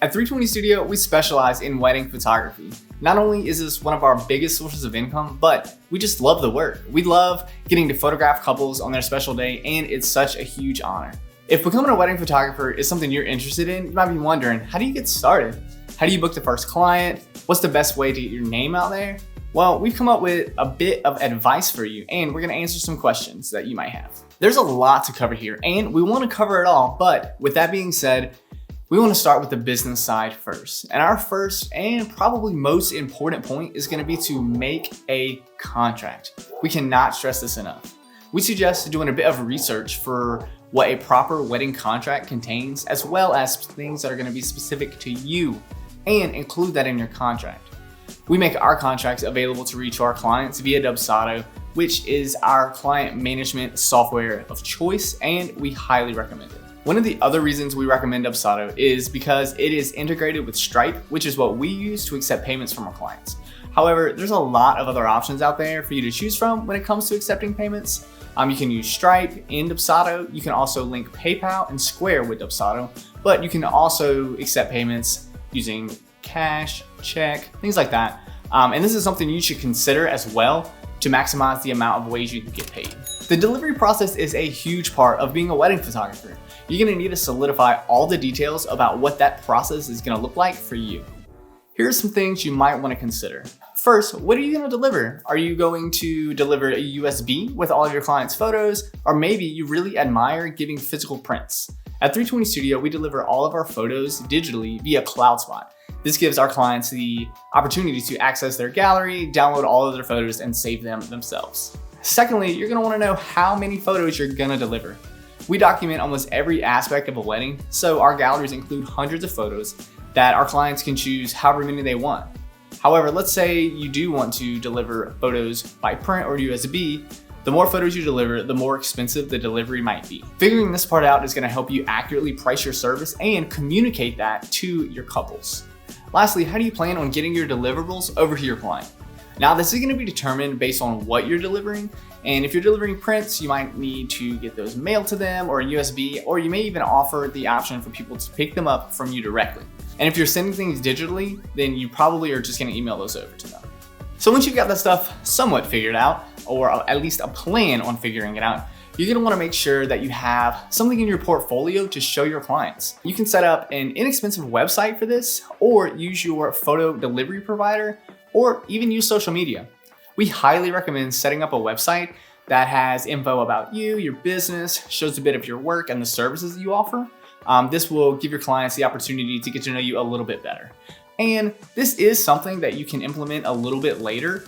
At 320 Studio, we specialize in wedding photography. Not only is this one of our biggest sources of income, but we just love the work. We love getting to photograph couples on their special day, and it's such a huge honor. If becoming a wedding photographer is something you're interested in, you might be wondering, how do you get started? How do you book the first client? What's the best way to get your name out there? Well, we've come up with a bit of advice for you, and we're gonna answer some questions that you might have. There's a lot to cover here, and we wanna cover it all, but with that being said, we wanna start with the business side first. And our first and probably most important point is gonna be to make a contract. We cannot stress this enough. We suggest doing a bit of research for what a proper wedding contract contains, as well as things that are gonna be specific to you, and include that in your contract. We make our contracts available to reach our clients via Dubsado, which is our client management software of choice, and we highly recommend it. One of the other reasons we recommend Dubsado is because it is integrated with Stripe, which is what we use to accept payments from our clients. However, there's a lot of other options out there for you to choose from when it comes to accepting payments. You can use Stripe in Dubsado. You can also link PayPal and Square with Dubsado, but you can also accept payments using cash, check, things like that. And this is something you should consider as well to maximize the amount of ways you can get paid. The delivery process is a huge part of being a wedding photographer. You're gonna need to solidify all the details about what that process is gonna look like for you. Here are some things you might wanna consider. First, what are you gonna deliver? Are you going to deliver a USB with all of your clients' photos? Or maybe you really admire giving physical prints. At 320 Studio, we deliver all of our photos digitally via CloudSpot. This gives our clients the opportunity to access their gallery, download all of their photos, and save them themselves. Secondly, you're gonna wanna know how many photos you're gonna deliver. We document almost every aspect of a wedding, so our galleries include hundreds of photos that our clients can choose however many they want. However, let's say you do want to deliver photos by print or USB. The more photos you deliver, the more expensive the delivery might be. Figuring this part out is gonna help you accurately price your service and communicate that to your couples. Lastly, how do you plan on getting your deliverables over to your client? Now, this is gonna be determined based on what you're delivering. And if you're delivering prints, you might need to get those mailed to them or USB, or you may even offer the option for people to pick them up from you directly. And if you're sending things digitally, then you probably are just gonna email those over to them. So once you've got that stuff somewhat figured out, or at least a plan on figuring it out, you're gonna wanna make sure that you have something in your portfolio to show your clients. You can set up an inexpensive website for this, or use your photo delivery provider, or even use social media. We highly recommend setting up a website that has info about you, your business, shows a bit of your work and the services that you offer. This will give your clients the opportunity to get to know you a little bit better. And this is something that you can implement a little bit later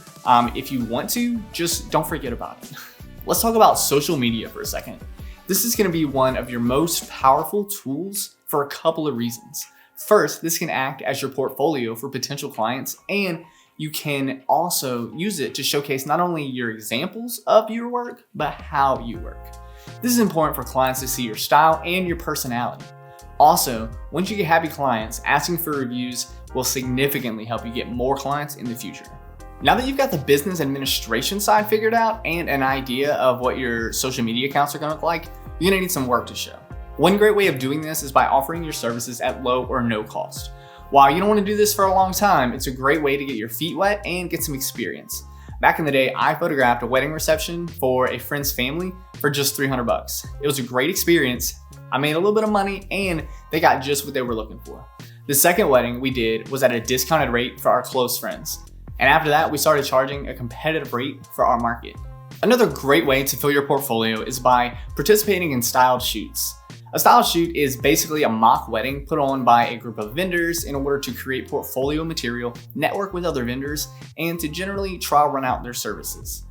if you want to, just don't forget about it. Let's talk about social media for a second. This is gonna be one of your most powerful tools for a couple of reasons. First, this can act as your portfolio for potential clients, and you can also use it to showcase not only your examples of your work, but how you work. This is important for clients to see your style and your personality. Also, once you get happy clients, asking for reviews will significantly help you get more clients in the future. Now that you've got the business administration side figured out and an idea of what your social media accounts are gonna look like, you're gonna need some work to show. One great way of doing this is by offering your services at low or no cost. While you don't wanna do this for a long time, it's a great way to get your feet wet and get some experience. Back in the day, I photographed a wedding reception for a friend's family for just 300 bucks. It was a great experience. I made a little bit of money and they got just what they were looking for. The second wedding we did was at a discounted rate for our close friends. And after that, we started charging a competitive rate for our market. Another great way to fill your portfolio is by participating in styled shoots. A styled shoot is basically a mock wedding put on by a group of vendors in order to create portfolio material, network with other vendors, and to generally trial run out their services.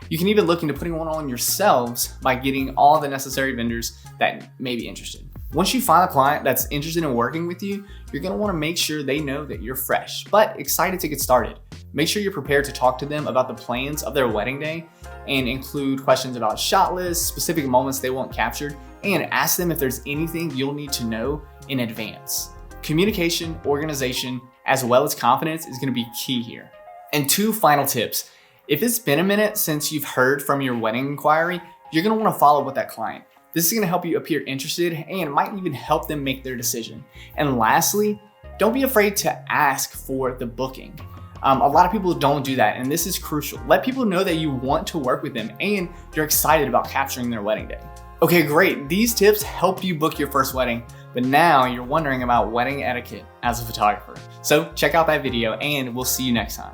You can even look into putting one on yourselves by getting all the necessary vendors that may be interested. Once you find a client that's interested in working with you, you're gonna wanna make sure they know that you're fresh, but excited to get started. Make sure you're prepared to talk to them about the plans of their wedding day and include questions about shot lists, specific moments they want captured, and ask them if there's anything you'll need to know in advance. Communication, organization, as well as confidence is gonna be key here. And 2 final tips. If it's been a minute since you've heard from your wedding inquiry, you're gonna wanna follow up with that client. This is gonna help you appear interested and might even help them make their decision. And lastly, don't be afraid to ask for the booking. A lot of people don't do that, and this is crucial. Let people know that you want to work with them and you're excited about capturing their wedding day. Okay, great. These tips help you book your first wedding, but now you're wondering about wedding etiquette as a photographer. So check out that video and we'll see you next time.